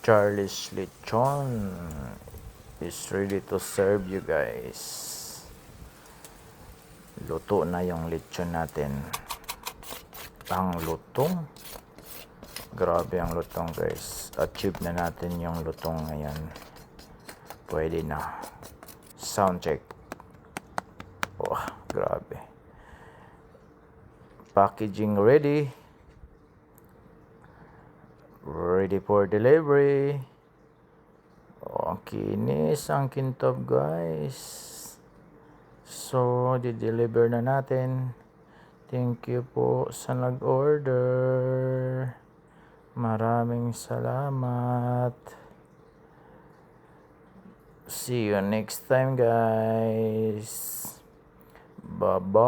Charlie's Lechon is ready to serve you guys. Luto na yung lechon natin. Ang lutong. Grabe ang lutong guys. Achieve na natin yung lutong ngayon. Pwede na. Sound check. Oh, grabe. Packaging ready. Ready for delivery. Oh, ang kinis, ang kintab guys. So, di-deliver na natin. Thank you po sa nag-order. Maraming salamat. See you next time guys. Bye-bye.